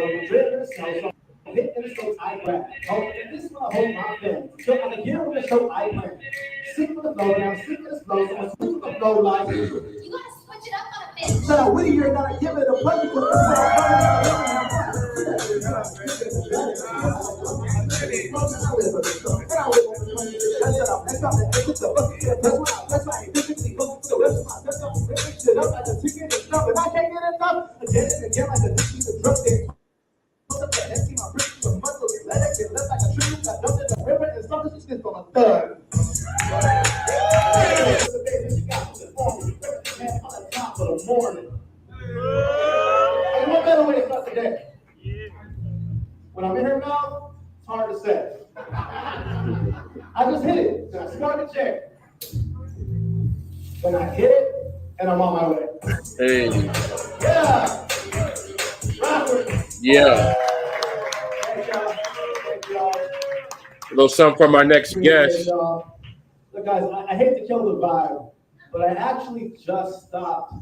we're driving in the snow. So I hit in the snow, I grab. Oh, this is what I hold my feelings. So I'm like, here in the snow, I grab. Sick with the flow, and I'm sick with the flow, so I'm sick with the flow like. You gotta switch it up on a bit. So we you're gonna give it a play because morning. And what better way to start the day? When I'm in her mouth, it's hard to say. I just hit it. And I start the chair. When I hit it, and I'm on my way. Hey. Yeah. Rawkward. Yeah. Thank y'all. A little something from our next guest. Look, guys, I hate to kill the vibe, but I actually just stopped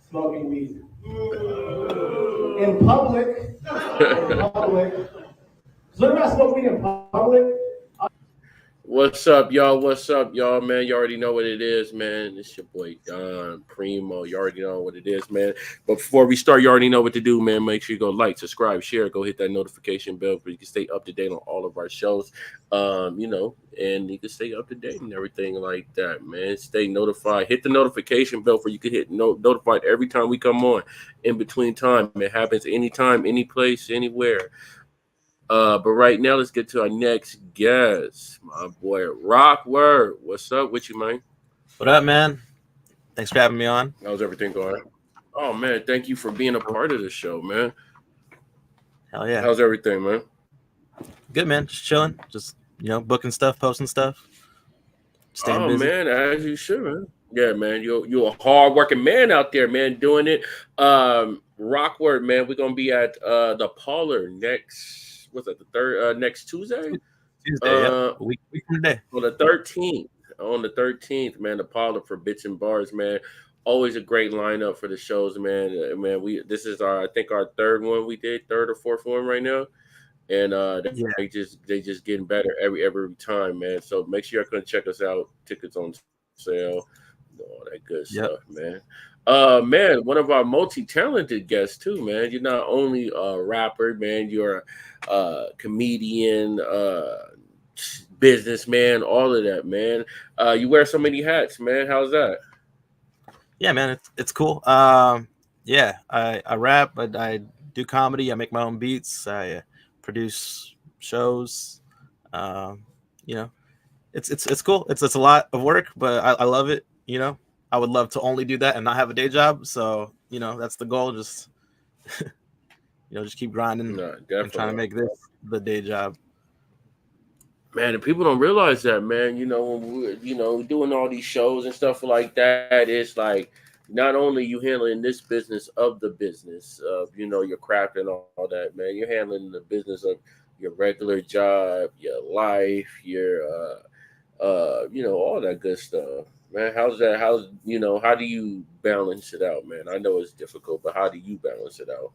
smoking weed. In public. So whenever I smoke weed in public. What's up, y'all? What's up, y'all, man? You already know what it is, man. It's your boy, Don Primo. You already know what it is, man. But before we start, you already know what to do, man. Make sure you go like, subscribe, share. Go hit that notification bell so you can stay up to date on all of our shows, and you can stay up to date and everything like that, man. Stay notified. Hit the notification bell for you can hit notified every time we come on in between time. It happens anytime, any place, anywhere. But right now, let's get to our next guest, my boy Rawkward. What's up with you, man? What up, man? Thanks for having me on. How's everything going? Oh man, thank you for being a part of the show, man. Hell yeah. How's everything, man? Good, man. Just chilling. Just booking stuff, posting stuff. Staying busy. Man, as you should, man. Yeah, man. You're a hard-working man out there, man, doing it. Rawkward, man. We're gonna be at the Parlor next. What's that? The third next Tuesday? Tuesday, week from today. On the 13th. On the 13th, man. The Parlor for Bits and Bars, man. Always a great lineup for the shows, man. This is I think our third one we did, third or fourth one right now. And they just getting better every time, man. So make sure you're gonna check us out. Tickets on sale, all that good stuff, man. Man, one of our multi-talented guests too, man. You're not only a rapper, man. You're a comedian, businessman, all of that, man. You wear so many hats, man. How's that? Yeah, man, it's cool. I rap, but I do comedy. I make my own beats. I produce shows. It's cool. It's a lot of work, but I love it. I would love to only do that and not have a day job. So that's the goal. Just just keep grinding and trying to make this the day job. Man, and people don't realize that, man. When we're doing all these shows and stuff like that, it's like not only you handling this business of the business of your craft and all that, man. You're handling the business of your regular job, your life, your all that good stuff, man. How do you balance it out, man? I know it's difficult, but how do you balance it out?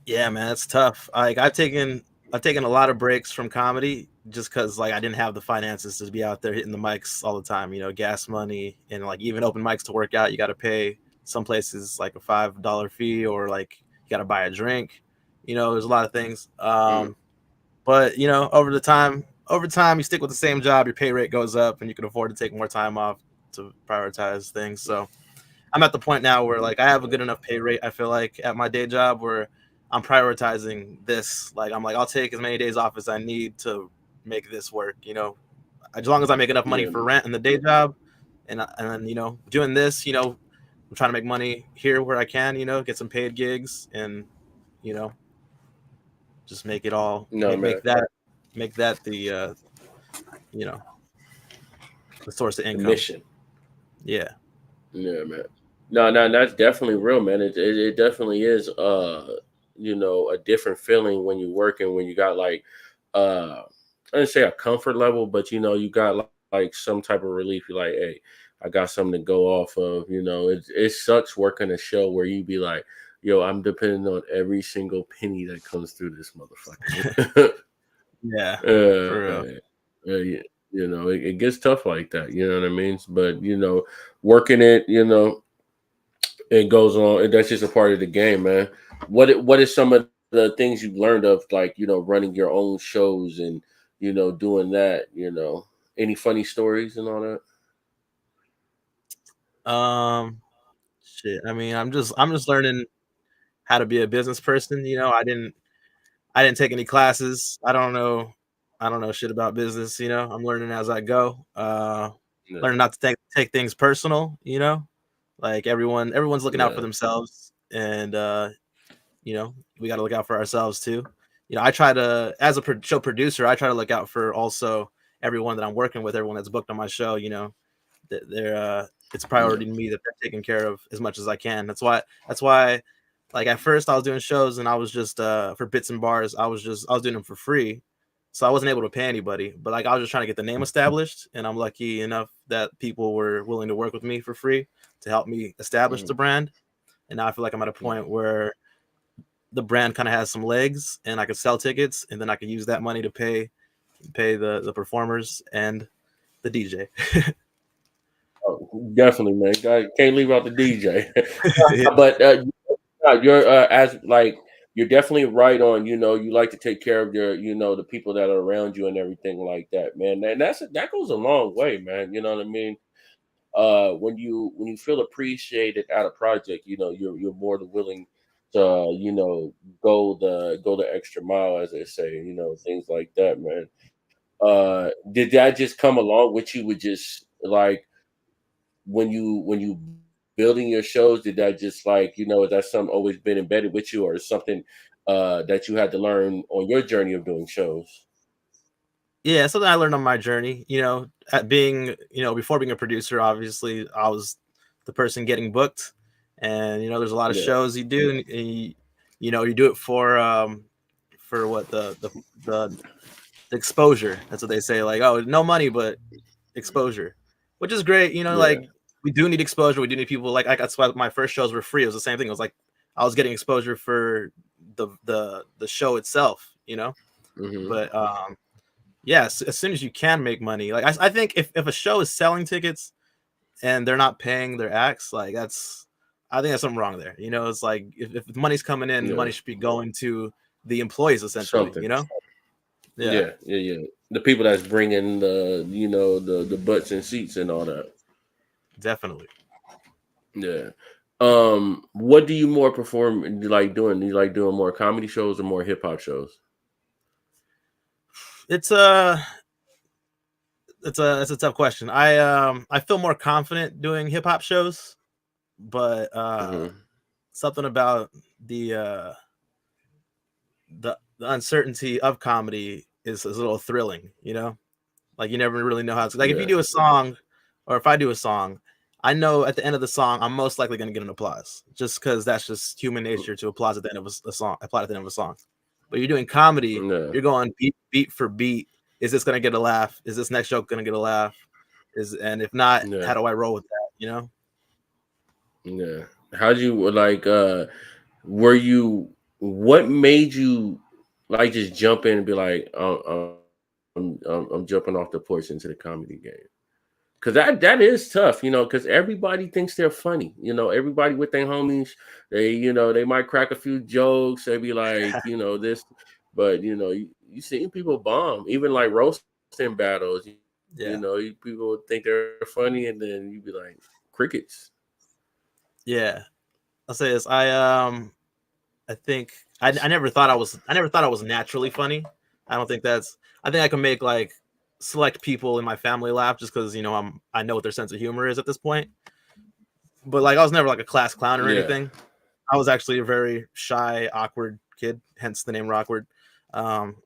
Yeah, man, it's tough. I've taken a lot of breaks from comedy just because I didn't have the finances to be out there hitting the mics all the time. Gas money and even open mics to work out, you got to pay some places a $5 fee or you got to buy a drink. There's a lot of things. But over time you stick with the same job, your pay rate goes up, and you can afford to take more time off to prioritize things. So I'm at the point now where I have a good enough pay rate. I feel like at my day job where I'm prioritizing this. I'll take as many days off as I need to make this work. As long as I make enough money for rent and the day job, and then doing this, I'm trying to make money here where I can, get some paid gigs and just make it all make that the the source of income. Mission. Yeah, man. No, that's definitely real, man. It definitely is a different feeling when you're working, when you got I didn't say a comfort level, but you got some type of relief. You're hey, I got something to go off of. It sucks working a show where you be yo, I'm depending on every single penny that comes through this motherfucker. Yeah, for real. Yeah, you know, it gets tough like that. You know what I mean? But you know, working it, you know, it goes on. And that's just a part of the game, man. What is some of the things you've learned of, like, you know, running your own shows and, you know, doing that? You know, any funny stories and all that? Um, shit. I mean, I'm just learning how to be a business person. You know, I didn't take any classes. I don't know shit about business. You know, I'm learning as I go. Learning Yeah, not to take things personal. You know, like everyone's looking out for yeah, themselves, and you know, we got to look out for ourselves too. You know, I try to, as a show producer, I try to look out for also everyone that I'm working with, everyone that's booked on my show. You know, they're it's a yeah. priority to me that they're taken care of as much as I can. That's why like at first I was doing shows and I was just for bits and bars, I was doing them for free. So I wasn't able to pay anybody, but like I was just trying to get the name established, and I'm lucky enough that people were willing to work with me for free to help me establish the Mhm. brand. And now I feel like I'm at a point where the brand kind of has some legs and I could sell tickets, and then I could use that money to pay the performers and the DJ. Oh, definitely, man. Can't leave out the DJ. Yeah. But you're as like you're definitely right on. You know, you like to take care of your, you know, the people that are around you and everything like that, man. And that goes a long way, man. You know what I mean? When you feel appreciated at a project, you know, you're more than willing to, you know, go the extra mile, as they say. You know, things like that, man. Did that just come along with you? With just like when you building your shows, did that just, like, you know, is that something always been embedded with you, or is something that you had to learn on your journey of doing shows? Yeah, something I learned on my journey, you know, at being, you know, before being a producer, obviously I was the person getting booked. And, you know, there's a lot of Yeah, shows you do, and you know, you do it for what the exposure. That's what they say. Like, oh, no money, but exposure, which is great. You know, yeah, like we do need exposure. We do need people. Like, that's why my first shows were free. It was the same thing. It was like I was getting exposure for the show itself. You know, hmm, but yes, as soon as you can make money, like I think if a show is selling tickets and they're not paying their acts, like I think there's something wrong there. You know, it's like if the money's coming in, the yeah, money should be going to the employees essentially. something. You know, yeah, Yeah, yeah, yeah. The people that's bringing the, you know, the butts and seats and all that. definitely. Yeah. What do you more perform like doing? Do you like doing more comedy shows or more hip hop shows? It's it's a tough question. I feel more confident doing hip hop shows, but Hmm. something about the uh the uncertainty of comedy is a little thrilling, you know? Like you never really know how it's like if you Yeah, do a song or if I do a song, I know at the end of the song I'm most likely gonna get an applause. Just because that's just human nature to applause at the end of a song, applaud at the end of a song. But you're doing comedy, yeah, you're going beat for beat. Is this gonna get a laugh? Is this next joke gonna get a laugh? And if not, yeah, how do I roll with that? You know? yeah. How'd you like? Were you? What made you like just jump in and be like, I'm jumping off the porch into the comedy game? Because that is tough, you know. Because everybody thinks they're funny, you know. Everybody with their homies, they, you know, they might crack a few jokes. They be like, you know, this, but you know, you seen people bomb, even like roasting battles. You Yeah. know, people think they're funny, and then you be like crickets. Yeah. I'll say this. I think I never thought I was naturally funny. I don't think that's I think I can make like select people in my family laugh just because you know I know what their sense of humor is at this point. But like I was never like a class clown or Yeah, anything. I was actually a very shy, awkward kid, hence the name Rawkward. Um,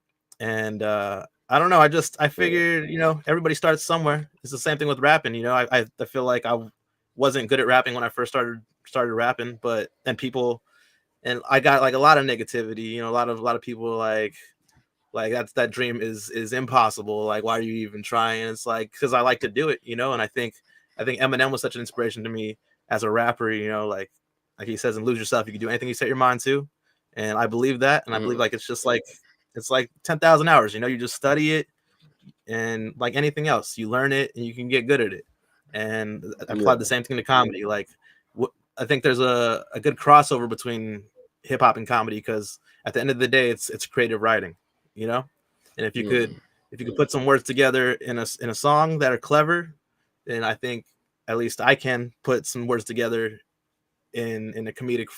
and I don't know. I yeah, figured you know everybody starts somewhere. It's the same thing with rapping. You know, I feel like I wasn't good at rapping when I first started rapping, but then people and I got like a lot of negativity. You know, a lot of people like that dream is impossible. Like, why are you even trying? And it's like because I like to do it, you know. And I think Eminem was such an inspiration to me as a rapper. You know, like like he says, and lose yourself. You can do anything you set your mind to, and I believe that. And I believe like it's just like 10,000 hours. You know, you just study it, and like anything else, you learn it and you can get good at it. And I applied the same thing to comedy. Like, I think there's a good crossover between hip hop and comedy because at the end of the day, it's creative writing, you know. And if you could put some words together in a song that are clever, then I think at least I can put some words together in a comedic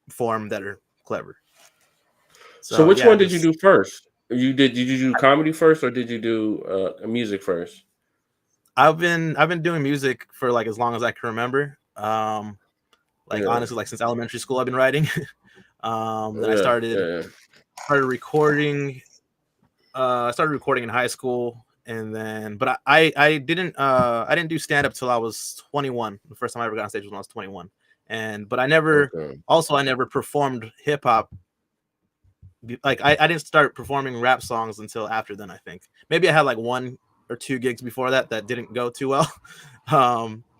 form that are clever. So which one did you do first? Did you do comedy first or did you do music first? I've been doing music for like as long as I can remember. Honestly, like since elementary school, I've been writing. Then I started recording. I started recording in high school, and then, but I didn't do stand up till I was 21. The first time I ever got on stage was when I was 21, but I never performed hip hop. Like I didn't start performing rap songs until after then. I think maybe I had like 1 or 2 gigs before that didn't go too well.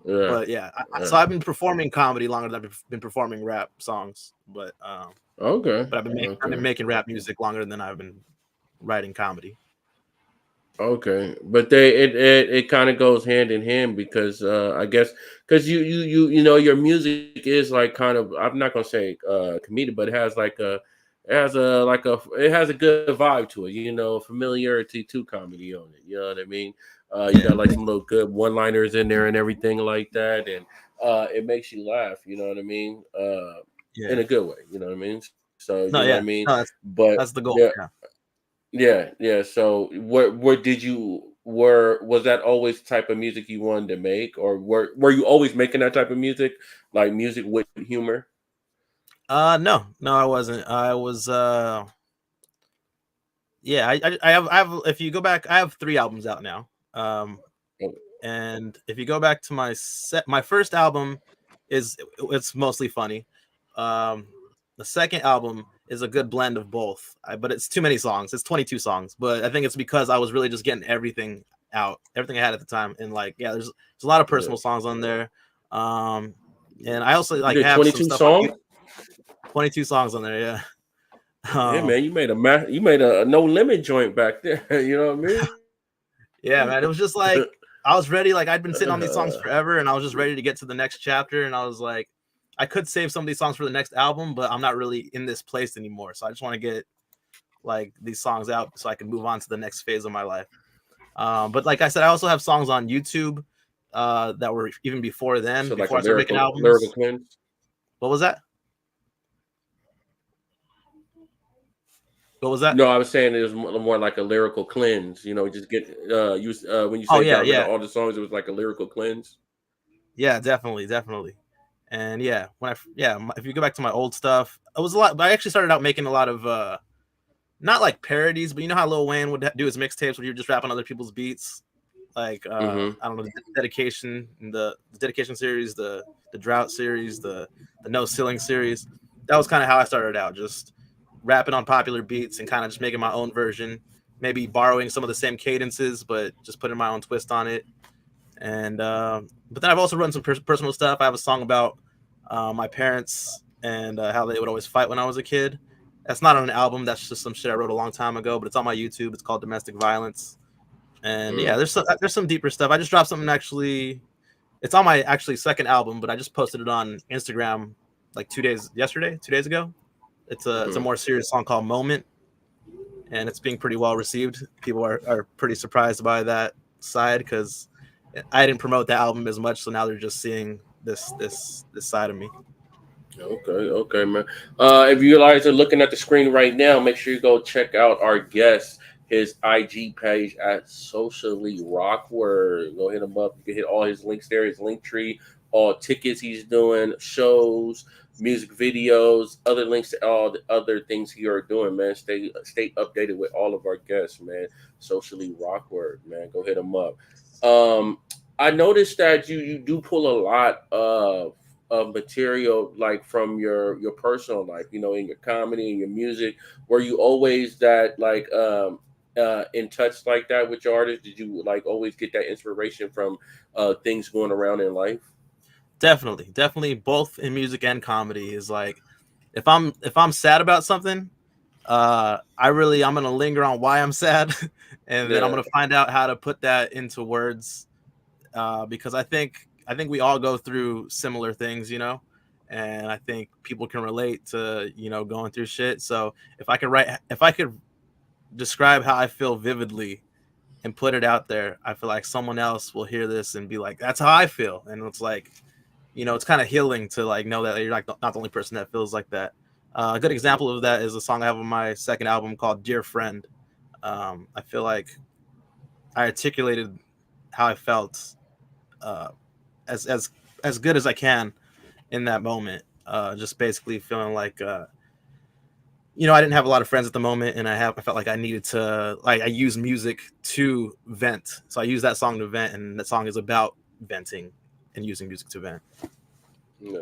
But yeah, so I've been performing comedy longer than I've been performing rap songs. But but I've been making rap music longer than I've been writing comedy. Okay, but it kind of goes hand in hand because I guess because you know your music is like kind of, I'm not gonna say comedic, but it has a good vibe to it, you know, familiarity to comedy on it. You know what I mean? You got like some little good one-liners in there and everything like that, and it makes you laugh. You know what I mean? In a good way. You know what I mean? So you know what I mean? But that's the goal. Yeah. So what did you was that always the type of music you wanted to make, or were you always making that type of music, like music with humor? No, I wasn't. I was I have if you go back, I have 3 albums out now. And if you go back to my first album it's mostly funny. The second album is a good blend of both, but it's too many songs. It's 22 songs, but I think it's because I was really just getting everything out, everything I had at the time. And like, there's a lot of personal songs on there. And I also like have 22 some stuff songs. 22 songs on there, yeah. Yeah, man, you made a no limit joint back there. You know what I mean? Yeah, man, it was just like I was ready. Like I'd been sitting on these songs forever, and I was just ready to get to the next chapter. And I was like, I could save some of these songs for the next album, but I'm not really in this place anymore. So I just want to get like these songs out so I can move on to the next phase of my life. But like I said, I also have songs on YouTube that were even before then, so before like I started making albums. Lyrical cleanse. What was that? What was that? No, I was saying it was more like a lyrical cleanse. You know, just get when you say all the songs, it was like a lyrical cleanse. Yeah, definitely. And yeah, if you go back to my old stuff, it was a lot. But I actually started out making a lot of not like parodies, but you know how Lil Wayne would do his mixtapes where you just rap on other people's beats, like I don't know, the dedication, the dedication series, the drought series, the no ceiling series. That was kind of how I started out, just rapping on popular beats and kind of just making my own version, maybe borrowing some of the same cadences, but just putting my own twist on it. And but then I've also run some personal stuff. I have a song about my parents and how they would always fight when I was a kid. That's not on an album. That's just some shit I wrote a long time ago, but it's on my YouTube. It's called Domestic Violence. And yeah, there's some deeper stuff. I just dropped something actually. It's on my second album, but I just posted it on Instagram like 2 days ago. It's a more serious song called Moment, and it's being pretty well received. People are pretty surprised by that side because I didn't promote the album as much, so now they're just seeing this side of me. Okay, man. If you guys are looking at the screen right now, make sure you go check out our guest, his IG page at Socially Rawkward. Go hit him up. You can hit all his links there, his link tree, all tickets he's doing, shows, music videos, other links to all the other things he are doing, man. Stay updated with all of our guests, man. Socially Rawkward, man. Go hit him up. I noticed that you do pull a lot of material like from your personal life, you know, in your comedy and your music. Were you always that like in touch like that with your artists? Did you like always get that inspiration from things going around in life? Definitely both in music and comedy is like if I'm sad about something, I'm gonna linger on why I'm sad, and then I'm Yeah. gonna find out how to put that into words, because I think we all go through similar things, and I think people can relate to going through shit. So if I could describe how I feel vividly and put it out there, I feel like someone else will hear this and be like, "That's how I feel," and it's like, it's kind of healing to like know that you're like not the only person that feels like that. A good example of that is a song I have on my second album called "Dear Friend." I feel like I articulated how I felt, uh, as good as I can in that moment. Just basically feeling like I didn't have a lot of friends at the moment, and I felt like I needed to I use music to vent. So I use that song to vent, and that song is about venting and using music to vent. Yeah.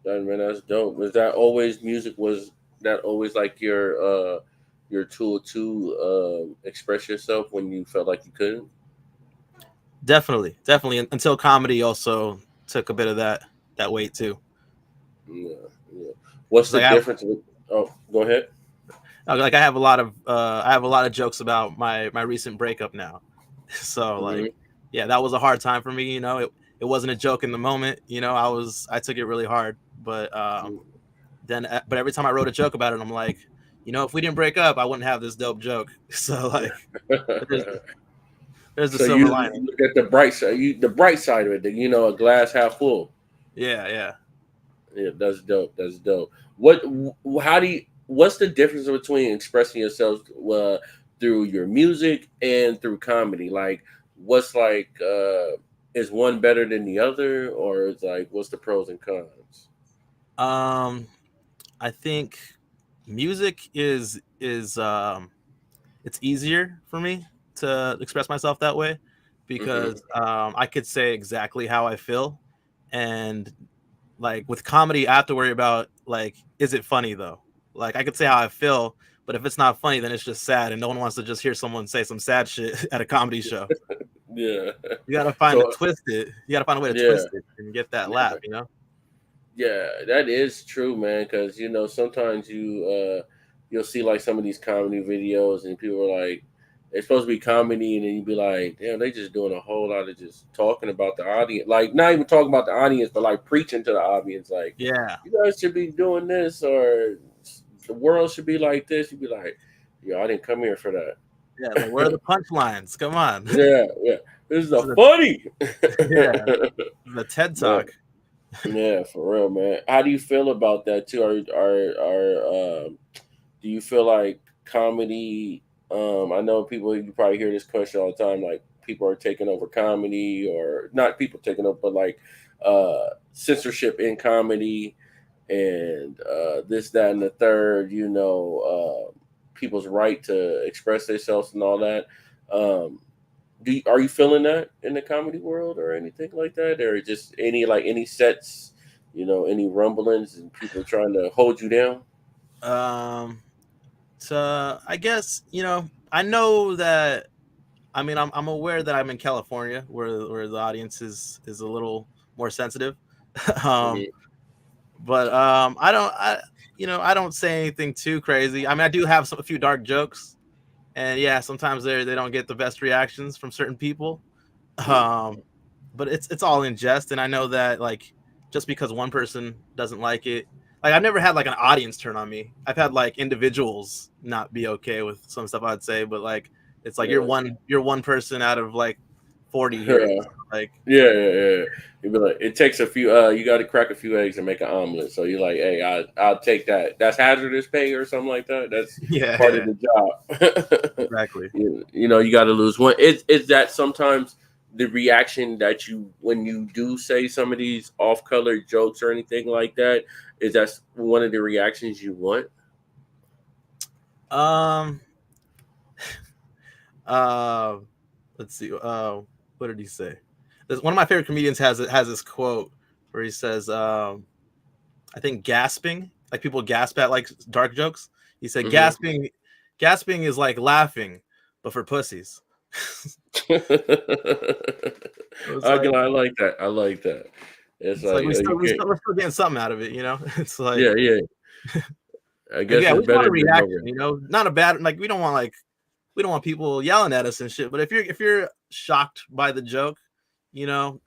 Man, that's dope. Was that always music? Was that always like your tool to express yourself when you felt like you couldn't? Definitely until comedy also took a bit of that weight too. Yeah, yeah. What's 'Cause the like I have difference? Oh, go ahead. like I have a lot of jokes about my recent breakup now. So Hmm. like, yeah, that was a hard time for me. It wasn't a joke in the moment. I took it really hard, but every time I wrote a joke about it, I'm like, if we didn't break up, I wouldn't have this dope joke. So like, there's there's the So silver you lining. look at the bright side. The bright side of it. A glass half full. Yeah. Yeah, that's dope. That's dope. How do you? What's the difference between expressing yourself through your music and through comedy? Like, what's like? Is one better than the other, or is like, what's the pros and cons? Um, I think music is it's easier for me to express myself that way Hmm. because I could say exactly how I feel, and like with comedy, I have to worry about like, is it funny though? Like I could say how I feel, but if it's not funny, then it's just sad, and no one wants to just hear someone say some sad shit at a comedy show. Yeah. You gotta So find a way to yeah, twist it and get that laugh. yeah, that is true, man. Because sometimes you'll see like some of these comedy videos, and people are like, it's supposed to be comedy, and then you'd be like, damn, they just doing a whole lot of just talking about the audience, like not even talking about the audience, but like preaching to the audience, like Yeah, you guys should be doing this, or the world should be like this. You'd be like, yo, I didn't come here for that. yeah. Like, where are the punchlines? Come on. Yeah, yeah. This is This a is a, funny. yeah, the TED Yeah. Talk. Yeah, for real, man. How do you feel about that too? Do you feel like comedy? I know people. You probably hear this question all the time. Like people are taking over comedy, or not people taking over, but like censorship in comedy, and this, that, and the third. People's right to express themselves and all that. Um, are you feeling that in the comedy world or anything like that, or just any sets, any rumblings and people trying to hold you down? Um, so I guess I know that. I mean, I'm aware that I'm in California, where the audience is a little more sensitive. um, Mhm. but I don't say anything too crazy. I mean, I do have a few dark jokes, and yeah, sometimes they don't get the best reactions from certain people. Um, but it's all in jest, and I know that like just because one person doesn't like it, like I've never had like an audience turn on me. I've had like individuals not be okay with some stuff I'd say, but like it's like Yeah. you're one person out of like 40 here. Yeah. Like Yeah, yeah, yeah. You'd be like, it takes a few. You got to crack a few eggs and make an omelet. So you're like, hey, I'll take that. That's hazardous pay or something like that. That's yeah, part of yeah, the job. exactly. You got to lose one. Is that sometimes the reaction that you when you do say some of these off color jokes or anything like that? Is that one of the reactions you want? Um, uh, let's see. What did he say? One of my favorite comedians has this quote where he says, I think gasping, like people gasp at like dark jokes. He said Hmm. gasping is like laughing, but for pussies. It was I like, like that. I like that. It's It's like like you can't. we're still getting something out of it, you know. It's like Yeah. I guess yeah, it's we just want better a than reaction, over. you know. Not a bad like we don't want people yelling at us and shit. But if you're shocked by the joke, you know,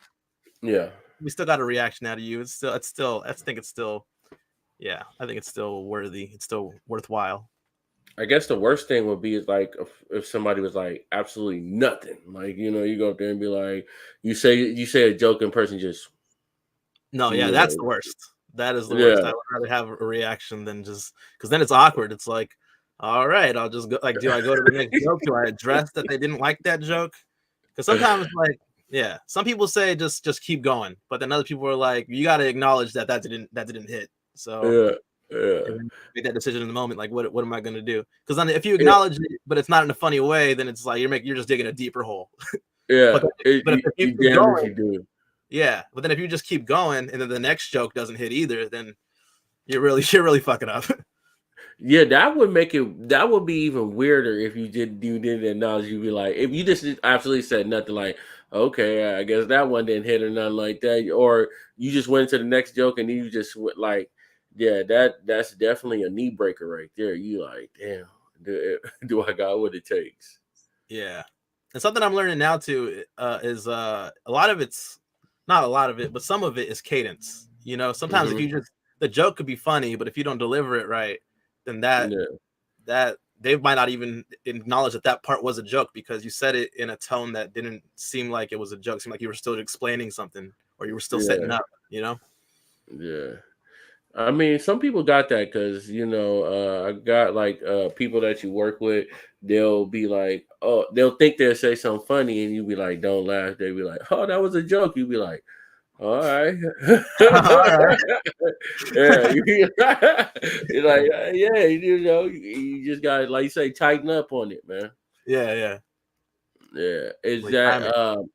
Yeah. we still got a reaction out of you. It's still I think it's still yeah, I think it's still worthy. It's still worthwhile. I guess the worst thing would be is like if somebody was like absolutely nothing. Like, you go up there and be like, you say a joke in person, just No, yeah, you that's know, the worst. That is the worst. yeah. I would rather have a reaction than just because then it's awkward. It's like, all right, I'll just go. Like, do I go to the next joke? Do I address that they didn't like that joke? Because sometimes, like, yeah, some people say just keep going, but then other people are like, you got to acknowledge that didn't hit. So Yeah. Yeah. and then make that decision in the moment. Like, what am I gonna do? Because then if you Yeah. acknowledge it, but it's not in a funny way, then it's like you're just digging a deeper hole. Yeah. But if you You keep damn if going, you do. yeah. But then if you just keep going and then the next joke doesn't hit either, then you're really fucking up. Yeah, that would make it. That would be even weirder if you didn't acknowledge. You'd be like, if you just absolutely said nothing, like, okay, I guess that one didn't hit or nothing like that, or you just went to the next joke and you just went like, yeah, that's definitely a knee breaker right there. You like, damn, do I got what it takes? Yeah. And something I'm learning now too is a lot of it's not a lot of it, but some of it is cadence. You know, sometimes if Hmm. you just the joke could be funny, but if you don't deliver it right, then that they might not even acknowledge that part was a joke because you said it in a tone that didn't seem like it was a joke. It seemed like you were still explaining something or you were still setting Yeah, up, you know? yeah. I mean, some people got that because I got like people that you work with. They'll be like, oh, they'll think they'll say something funny, and you be like, don't laugh. They be like, oh, that was a joke. You be like, all right, All right. yeah. You're like, yeah, you just got like you say, tighten up on it, man. Yeah, yeah. Yeah, is Like that timing.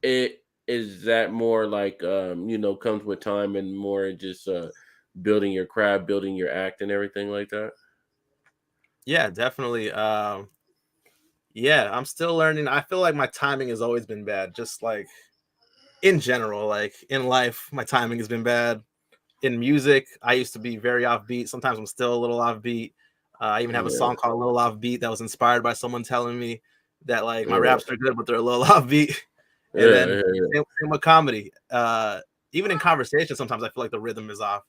it? Is that more like comes with time and more just building your craft, building your act, and everything like that? Yeah, definitely. Yeah, I'm still learning. I feel like my timing has always been bad, just like in general, like in life, my timing has been bad. In music, I used to be very offbeat. Sometimes I'm still a little offbeat. I even have a Yeah, song called "A Little Offbeat" that was inspired by someone telling me that like my yeah, raps are good, but they're a little offbeat. And then yeah, yeah, same with comedy. Even in conversation, sometimes I feel like the rhythm is off.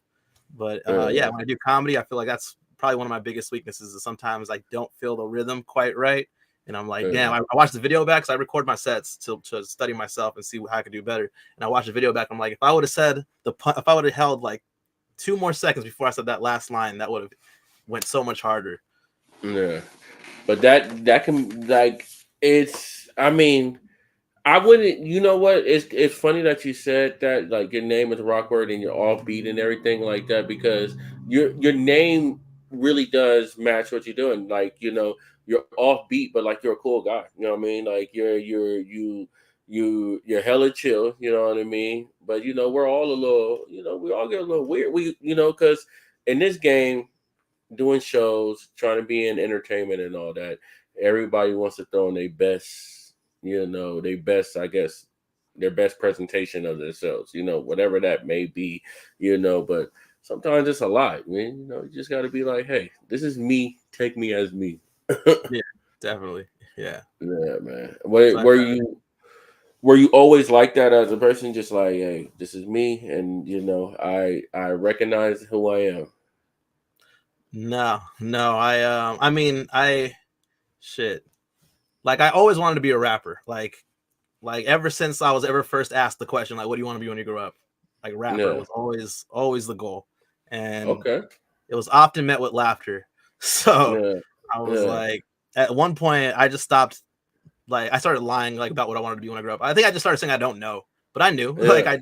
But yeah, yeah, when I do comedy, I feel like that's probably one of my biggest weaknesses. Is sometimes I don't feel the rhythm quite right, and I'm like, damn. yeah, I watch the video back because I record my sets to study myself and see how I could do better. And I watch the video back. I'm like, if I would have said if I would have held like 2 more seconds before I said that last line, that would have went so much harder. yeah. But that can like it's. I mean, I wouldn't. You know what? It's funny that you said that. Like your name is Rawkward and you're offbeat and everything like that because your name really does match what you're doing. Like you're offbeat, but like you're a cool guy. You know what I mean? Like you're hella chill. You know what I mean? But we're all a little. We all get a little weird. Because in this game, doing shows, trying to be in entertainment and all that, everybody wants to throw in their best, I guess, their best presentation of themselves, whatever that may be, but sometimes it's a lot, man. You just got to be like, hey, this is me. Take me as me. Yeah, definitely. Yeah. Yeah, man. So I, Were you always like that as a person? Just like, hey, this is me, and I recognize who I am. no. I mean, I shit. Like I always wanted to be a rapper. Like ever since I was ever first asked the question, like, what do you want to be when you grow up? Like rapper Yeah. was always the goal, and Okay. it was often met with laughter. So Yeah. I was Yeah. like, at one point, I just stopped. Like I started lying like about what I wanted to be when I grew up. I think I just started saying I don't know, but I knew. Yeah.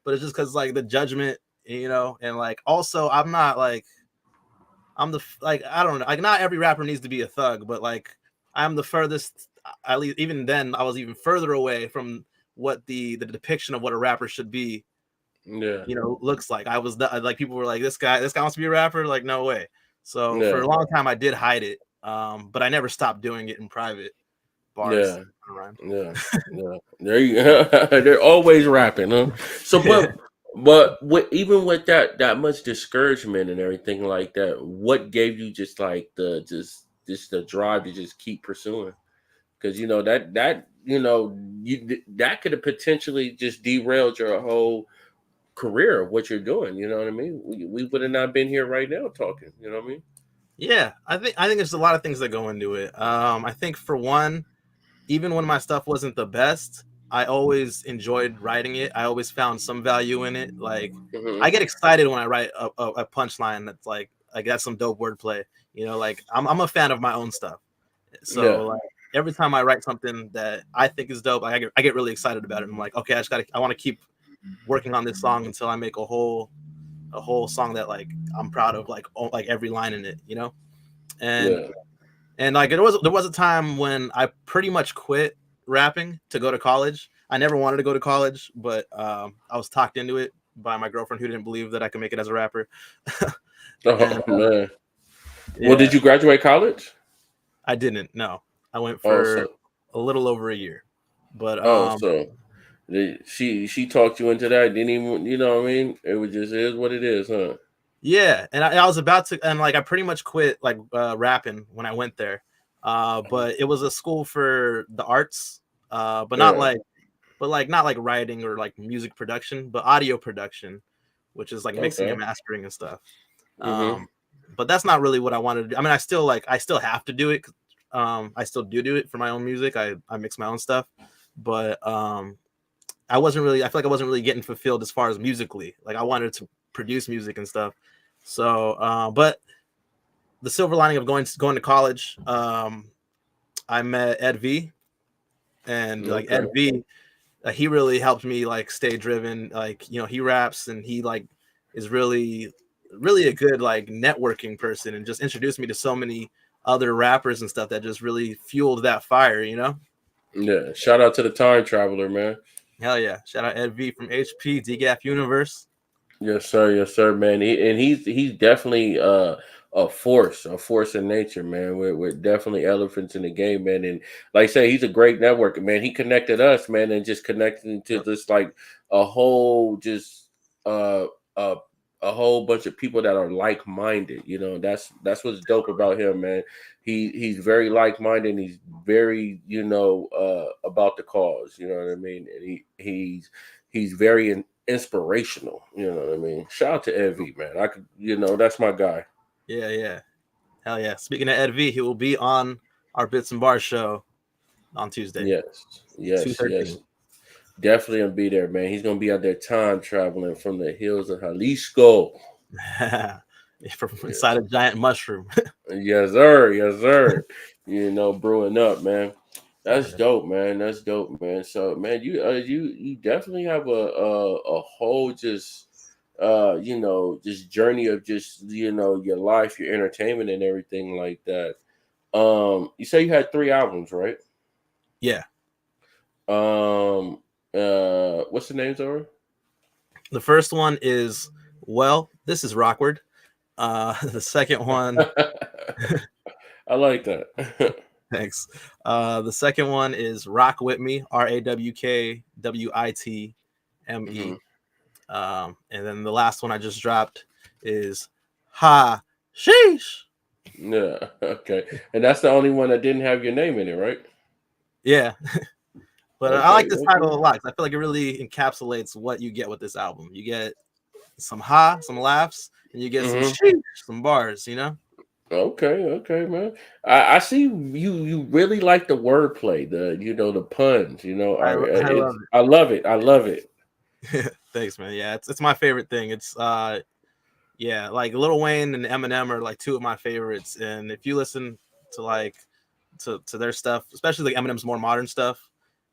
But it's just because like the judgment, and like also I'm not like I'm like I don't know, like not every rapper needs to be a thug, but like I'm the furthest. At least even then, I was even further away from what the depiction of what a rapper should be. Yeah. Looks like I was like people were like this guy wants to be a rapper. Like no way. So for Yeah. a long time, I did hide it, but I never stopped doing it in private bars. Yeah. Yeah. Yeah. There you go. They're always rapping, huh? So, Yeah. But even with that much discouragement and everything like that, what gave you just like just the drive to just keep pursuing? Because that could have potentially just derailed your whole career of what you're doing. You know what I mean? We would have not been here right now talking. You know what I mean? Yeah, I think there's a lot of things that go into it. I think for one, even when my stuff wasn't the best, I always enjoyed writing it. I always found some value in it. Like Hmm. I get excited when I write a punchline that's like that's some dope wordplay. Like I'm a fan of my own stuff. So Yeah, like every time I write something that I think is dope, I get really excited about it. I'm like, okay, I want to keep working on this song until I make a whole song that like I'm proud of, like every line in it. And yeah. and like there was a time when I pretty much quit rapping to go to college. I never wanted to go to college, but I was talked into it by my girlfriend who didn't believe that I could make it as a rapper. Oh And man. Well, did yeah, you graduate college? I didn't. No, I went Oh, for so a little over a year, but oh, so she talked you into that. Didn't even, you know what I mean? It was just is what it is, huh? yeah, and I was about to, and like I pretty much quit like rapping when I went there, but it was a school for the arts, but not Yeah. like, not like writing or like music production, but audio production, which is like mixing and Okay. mastering and stuff. Mm-hmm. Um, but that's not really what I wanted to do. I mean, I still have to do it. I still do it for my own music. I mix my own stuff, but I feel like I wasn't really getting fulfilled as far as musically. Like I wanted to produce music and stuff. So, but the silver lining of going to college, I met Ed V, and like Okay. Ed V, he really helped me like stay driven. Like he raps and he like is really a good like networking person, and just introduced me to so many other rappers and stuff that just really fueled that fire. Yeah. Shout out to the time traveler, man. Hell yeah! Shout out Ed V from HP DGAF Universe. Yes, sir, man. He's definitely a force in nature, man. We're definitely elephants in the game, man. And like I say, he's a great networker, man. He connected us, man, and just connecting to Yep. this like a whole just uh a whole bunch of people that are like minded. That's what's dope about him, man. He's very like minded. And he's very about the cause. You know what I mean? And he's very inspirational. You know what I mean? Shout out to Evie, man. I could, that's my guy. Yeah, yeah. Hell yeah. Speaking of Ed V, he will be on our Bits and Bars show on Tuesday, Yes, yes, yes. 2:13. Definitely gonna be there, man. He's gonna be out there time traveling from the hills of Jalisco. From inside Yes, a giant mushroom. yes, sir, yes, sir. Brewing up, man. Hell That's yeah. dope, man. That's dope, man. So, man, you definitely have a whole just journey of just your life, your entertainment, and everything like that. You say you had 3 albums, right? Yeah. Um, what's the names of it? The first one is, well, this is Rawkward. The second one, I like that. thanks. The second one is Rock With Me, RAWKWITME. Hmm. And then the last one I just dropped is Ha Sheesh. Yeah. Okay. And that's the only one that didn't have your name in it, right? Yeah. But I like Okay. this title a lot because I feel like it really encapsulates what you get with this album. You get some laughs, and you get some Hmm. sheesh, some bars. Okay. Okay, man. I see you really like the wordplay, the puns. I love I love it. I love it. it. Thanks, man. Yeah, it's my favorite thing. It's yeah, like Lil Wayne and Eminem are like two of my favorites. And if you listen to like to their stuff, especially like Eminem's more modern stuff,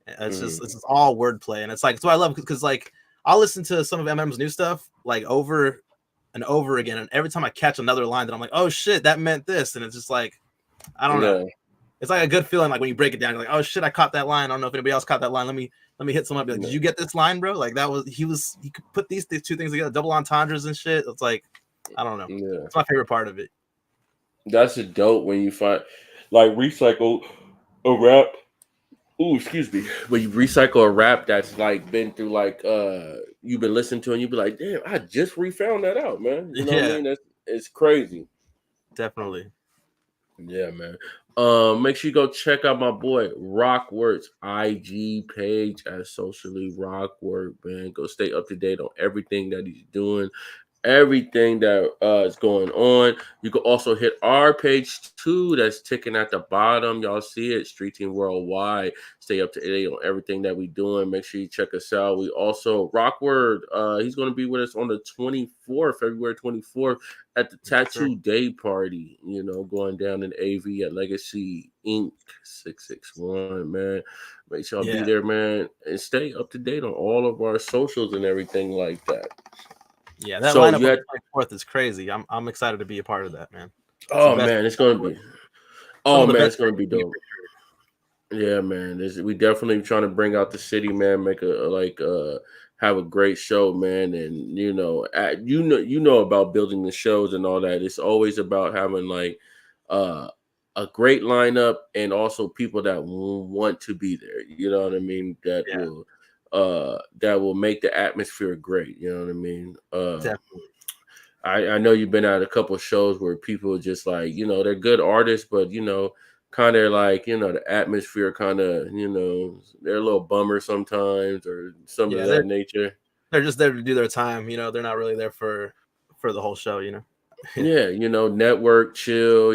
it's Hmm. just all wordplay, and it's like, so I love, because like I'll listen to some of Eminem's new stuff like over and over again, and every time I catch another line that I'm like, oh shit, that meant this, and it's just like, I don't know. Yeah. It's like a good feeling, like when you break it down, you're like, oh shit, I caught that line. I don't know if anybody else caught that line. Let me hit someone up. Be like, did Yeah. you get this line, bro? Like he could put these two things together, double entendres and shit. It's like, I don't know. Yeah. It's my favorite part of it. That's a dope when you find like recycle a rap Ooh, excuse me. When you recycle a rap that's like been through like you've been listening to and you be like, damn, I just refound that out, man. You know what I Yeah, mean? That's it's crazy. definitely. Yeah, man. Make sure you go check out my boy Rawkward's IG page at socially Rawkward, man. Go stay up to date on everything that he's doing, everything that is going on. You can also hit our page too. That's ticking at the bottom. Y'all see it. Street Team Worldwide. Stay up to date on everything that we doing. Make sure you check us out. We also Rawkward. He's going to be with us on the 24th, February 24th, at the Yes, sir. Tattoo Day Party. You know, going down in AV at Legacy Inc. 661. Man, make sure I'll be Yeah, there, man, and stay up to date on all of our socials and everything like that. yeah. That So lineup you on the had 24th is crazy. I'm excited to be a part of that, man. It's the Oh best. man, it's gonna be. Some Oh of the man, best. it's gonna be dope. Yeah, man. We definitely trying to bring out the city, man. Make have a great show, man. And you know about building the shows and all that. It's always about having like uh a great lineup and also people that want to be there. You know what I mean? Yeah, That will make the atmosphere great. You know what I mean? definitely. I know you've been at a couple of shows where people just like, they're good artists, but kind of like, the atmosphere kind of, they're a little bummer sometimes or something of Yeah, that nature. they're just there to do their time. They're not really there for the whole show. Yeah, Yeah, network, chill,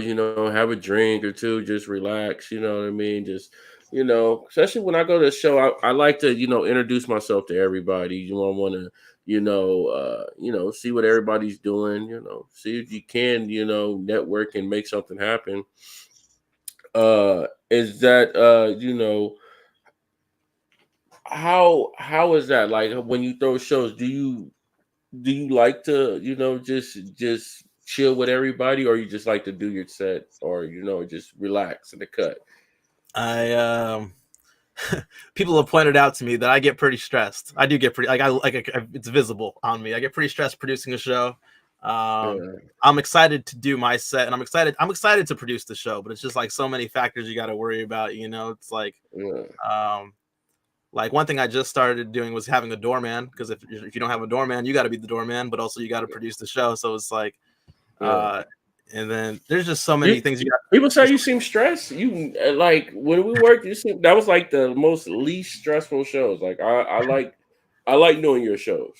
have a drink or two, just relax, you know what I mean? Just, especially when I go to a show, I like to, introduce myself to everybody. I want to, see what everybody's doing, see if you can, network and make something happen. Is that, how is that like when you throw shows? Do you like to just chill with everybody, or you just like to do your set, or just relax in the cut? I people have pointed out to me that I get pretty stressed. I do get pretty it's visible on me. I get pretty stressed producing a show. Um, Yeah, I'm excited to do my set, and I'm excited to produce the show, but it's just like so many factors you got to worry about. It's yeah, um, like one thing I just started doing was having a doorman, because if you don't have a doorman, you got to be the doorman, but also you got to produce the show. So it's like, yeah. uh, and then there's just so You many things you got. people say you seem stressed. You like when we worked. You seem that was like the most least stressful shows. Like I like doing your shows.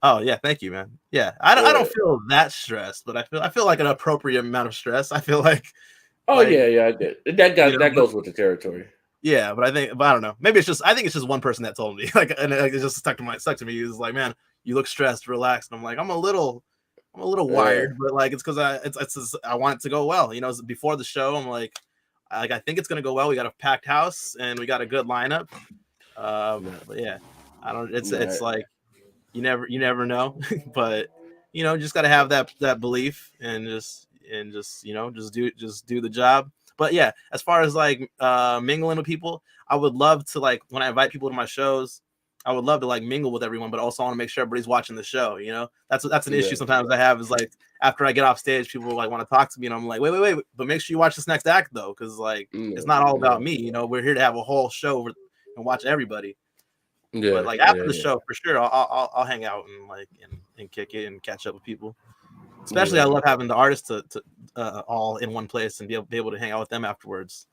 Oh yeah, thank you, man. Yeah, I don't Yeah. feel that stressed, but I feel like an appropriate amount of stress. I feel like Oh like yeah, yeah. I did. That got that but goes with the territory. yeah, but I don't know. Maybe I think it's just one person that told me and it just stuck to me. He was like, man, you look stressed, relaxed. And I'm like, I'm a little Yeah, wired, but like it's because I want it to go well. Before the show, I'm like I think it's gonna go well. We got a packed house and we got a good lineup. nah, But yeah, I don't. It's nah, like you never know, but just got to have that belief and just just do the job. But yeah, as far as like mingling with people, I would love to, like, when I invite people to my shows, I would love to like mingle with everyone, but also want to make sure everybody's watching the show. That's an issue yeah, sometimes I have, is like after I get off stage, people like want to talk to me, and I'm like, wait, but make sure you watch this next act though, because like it's not all yeah, about me. We're here to have a whole show and watch everybody. But yeah, like yeah, after the yeah, show, for sure, I'll hang out and and kick it and catch up with people. Especially, I yeah. love having the artists to all in one place and be able to hang out with them afterwards.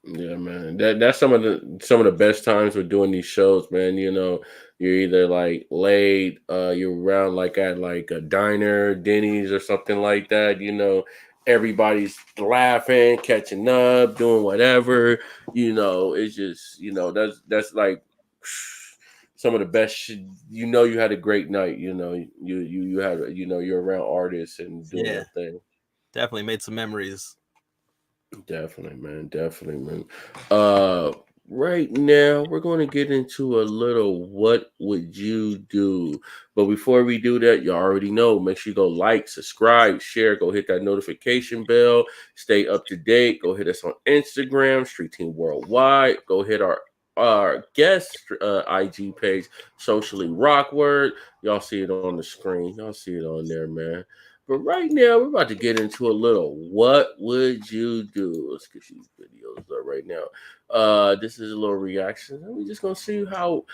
Yeah, man. That's some of the best times with doing these shows, man. You're either like late, you're around like at like a diner, Denny's or something like that. Everybody's laughing, catching up, doing whatever. It's just that's like some of the best. You had a great night. You had you're around artists and doing Yeah, their thing. definitely made some memories. Definitely, man. Definitely, man. Uh, right now we're going to get into a little what would you do, but before we do that, you already know. Make sure you go like, subscribe, share. Go hit that notification bell. Stay up to date. Go hit us on Instagram, Street Team Worldwide. Go hit our guest IG page, Socially Rawkward. Y'all see it on the screen. Y'all see it on there, man. But right now, we're about to get into a little what would you do? Let's get these videos up right now. This is a little reaction. We're just gonna see how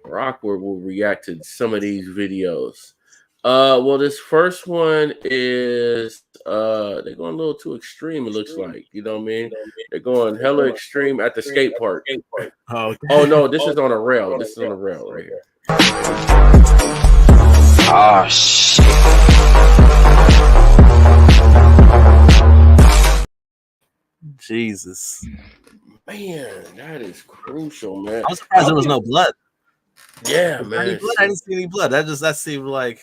Rawkward will react to some of these videos. Well, this first one is they're going a little too extreme, it looks like. You know what I mean? They're going hella extreme at the skate park. Oh, Oh no, this is on a rail. This is on a rail right here. Oh shit. Jesus. Man, that is crucial, man. I'm surprised there was no blood. Yeah, man. I didn't see any blood. That seemed like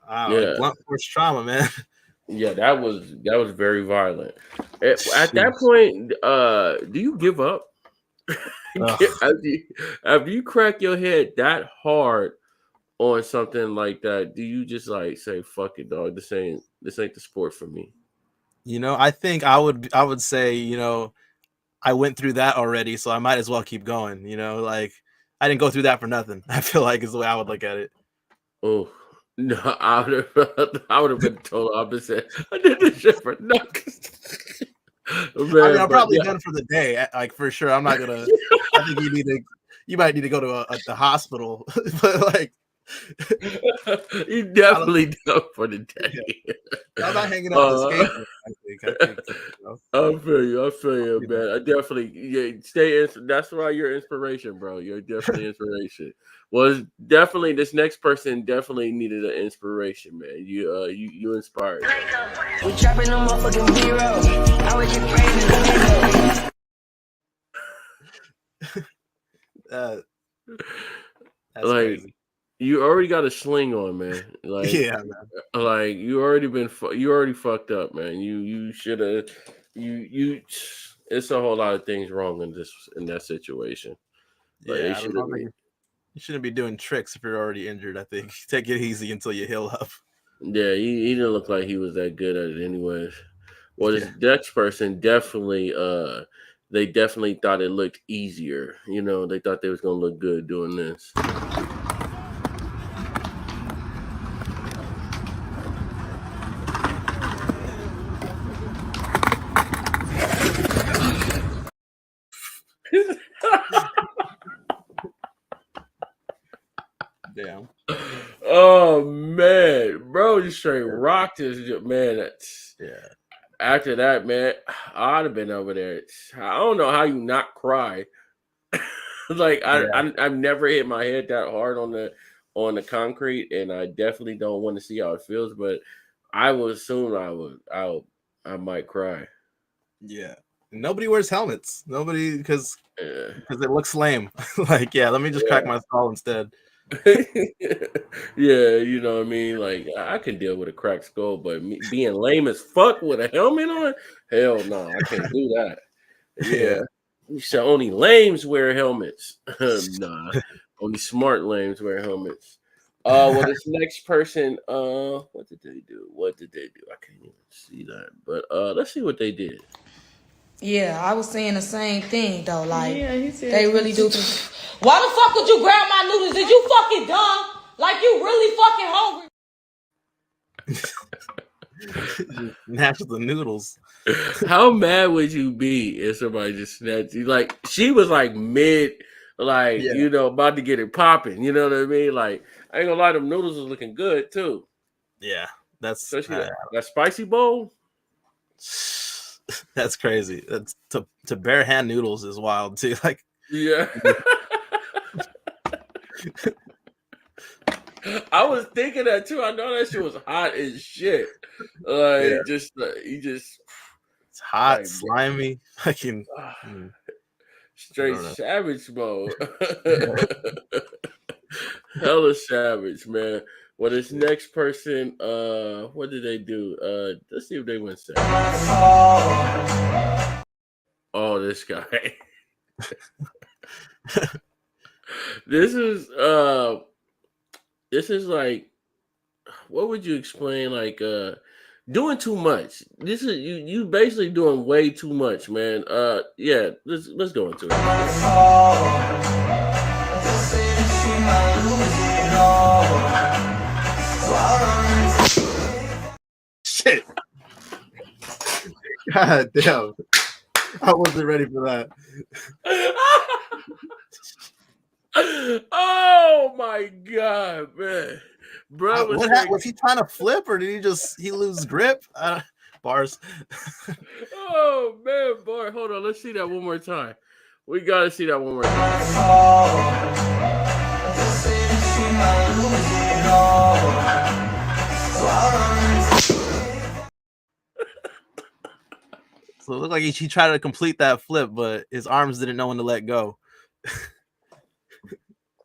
blunt force trauma, man. Yeah, that was very violent. At that point, do you give up? Have you cracked your head that hard on something like that? Do you just like say, "Fuck it, dog. This ain't the sport for me"? I think I would say, I went through that already, so I might as well keep going. Like I didn't go through that for nothing. I feel like is the way I would look at it. Oh no, I would have been total opposite. I did this shit for nothing. Man, I'm probably done for the day, like for sure. I'm not gonna. I think you might need to go to the hospital, but like you definitely done for the day. I'm not hanging out with the skateboard. I think I feel you, man. I definitely stay in. That's why you're inspiration, bro. You're definitely inspiration. Well, definitely this next person definitely needed an inspiration, man. You inspired. We trapping them motherfucking B-roll. I was just praying. That's like crazy. you already got a sling on, man. Like Yeah, man. Like you already fucked up, man. You should have you. It's a whole lot of things wrong in that situation. Like, Yeah, you shouldn't be doing tricks if you're already injured. I think take it easy until you heal up. Yeah, he didn't look like he was that good at it, anyways. Well, this next person definitely, they definitely thought it looked easier. They thought they was gonna look good doing this. Damn. Oh man, bro, just straight rocked this man. Yeah. After that, man, I'd have been over there. I don't know how you not cry. Like I've never hit my head that hard on the concrete, and I definitely don't want to see how it feels. But I would assume I might cry. Yeah. Nobody wears helmets. Nobody because it looks lame. Like, let me just crack my skull instead. Yeah, you know what I mean? Like, I can deal with a cracked skull, but being lame as fuck with a helmet on, hell no, I can't do that. Yeah. You said only lames wear helmets. Nah, only smart lames wear helmets. Well, this next person, what did they do? I can't even see that, but let's see what they did. Yeah, I was saying the same thing though. Like, they really do. Why the fuck would you grab my noodles? Did you fucking dumb? Like, you really fucking hungry? Snatch the noodles. How mad would you be if somebody just snatched you? Like, she was like mid, like, about to get it popping. You know what I mean? Like, I ain't gonna lie, them noodles was looking good too. Yeah, that's especially that spicy bowl. That's crazy. That's to bare hand noodles is wild too. Like, yeah. I was thinking that too. I know that shit was hot as shit. Like, it's hot, slimy. I can straight savage mode. Hella savage, man. Well, this next person, what did they do? Let's see if they went second. Oh, this guy. This is like, what would you explain? Like, doing too much. This is you basically doing way too much, man. Yeah, let's go into it. God damn. I wasn't ready for that. Oh my god, man. Bro Was he trying to flip or did he lose grip? Bars. Oh man, boy. Hold on. Let's see that one more time. We gotta see that one more time. So it looked like he tried to complete that flip, but his arms didn't know when to let go.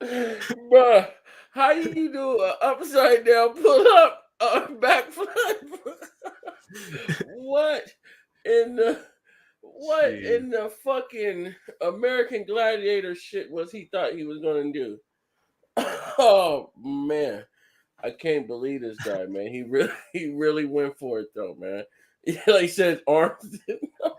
Bruh, how you do an upside down pull up back flip? What in the fucking American Gladiator shit was he thought he was gonna do? Oh man, I can't believe this guy, man. He really went for it though, man. Like he said, arms didn't know.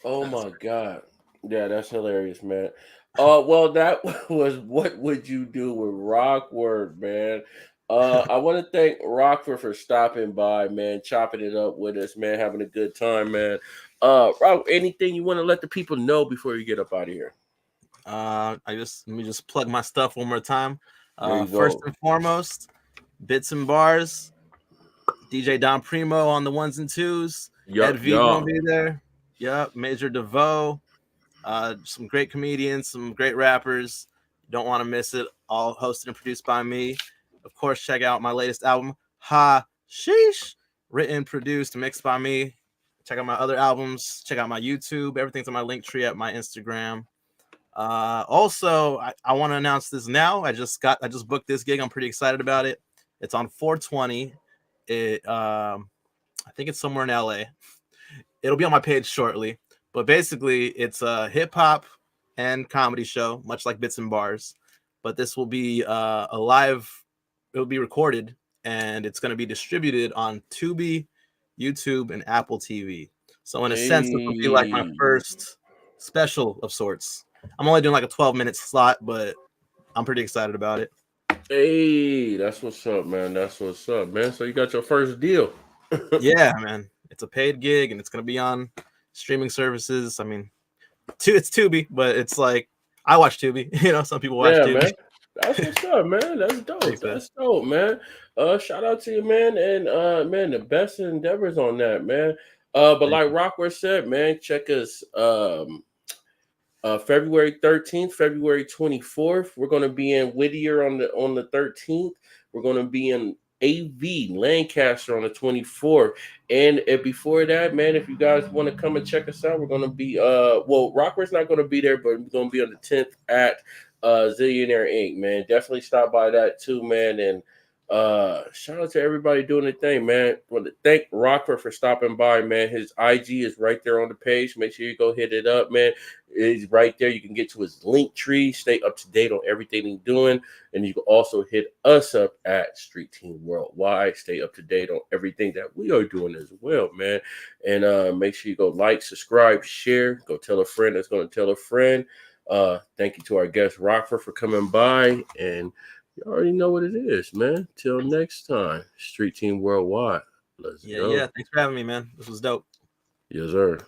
Oh my god. Yeah, that's hilarious, man. Well, that was What Would You Do with Rawkward, man. I want to thank Rawkward for stopping by, man, chopping it up with us, man, having a good time, man. Rock, anything you want to let the people know before you get up out of here? Let me just plug my stuff one more time. There you First go. and foremost, Bits and Bars, DJ Don Primo on the 1s and 2s. Yup, Ed V gonna be there. Yep, Major DeVoe. Some great comedians, some great rappers. Don't want to miss it. All hosted and produced by me. Of course, check out my latest album, Ha Sheesh. Written, produced, mixed by me. Check out my other albums. Check out my YouTube. Everything's on my link tree at my Instagram. Also, I want to announce this now. I just booked this gig. I'm pretty excited about it. It's on 420. I think it's somewhere in LA. It'll be on my page shortly. But basically, it's a hip hop and comedy show, much like Bits and Bars. But this will be a live. It will be recorded, and it's going to be distributed on Tubi, YouTube, and Apple TV. So in a sense, this will be like my first special of sorts. I'm only doing like a 12-minute slot, but I'm pretty excited about it. Hey, that's what's up, man. That's what's up, man. So you got your first deal. Yeah, man. It's a paid gig, and it's going to be on streaming services. I mean, it's Tubi, but it's like I watch Tubi. You know, some people watch Tubi. Man. That's what's up, man. That's dope. Thanks, That's dope, man. Shout out to you, man, and man, the best endeavors on that, man. But like Rawkward said, man, check us February 13th, February 24th. We're gonna be in Whittier on the 13th. We're gonna be in AV Lancaster on the 24th. And before that, man, if you guys want to come and check us out, we're gonna be Rawkward's not gonna be there, but we're gonna be on the 10th at Zillionaire Inc., man. Definitely stop by that too, man. And shout out to everybody doing the thing, man. Want to thank Rawkward for stopping by, man. His IG is right there on the page. Make sure you go hit it up, man. It's right there. You can get to his link tree, stay up to date on everything he's doing, and you can also hit us up at Street Team Worldwide. Stay up to date on everything that we are doing as well, man. And make sure you go like, subscribe, share, go tell a friend that's going to tell a friend. Thank you to our guest Rawkward for coming by, and you already know what it is, man. Till next time, Street Team Worldwide. Let's go. Yeah. Thanks for having me, man. This was dope. Yes, sir.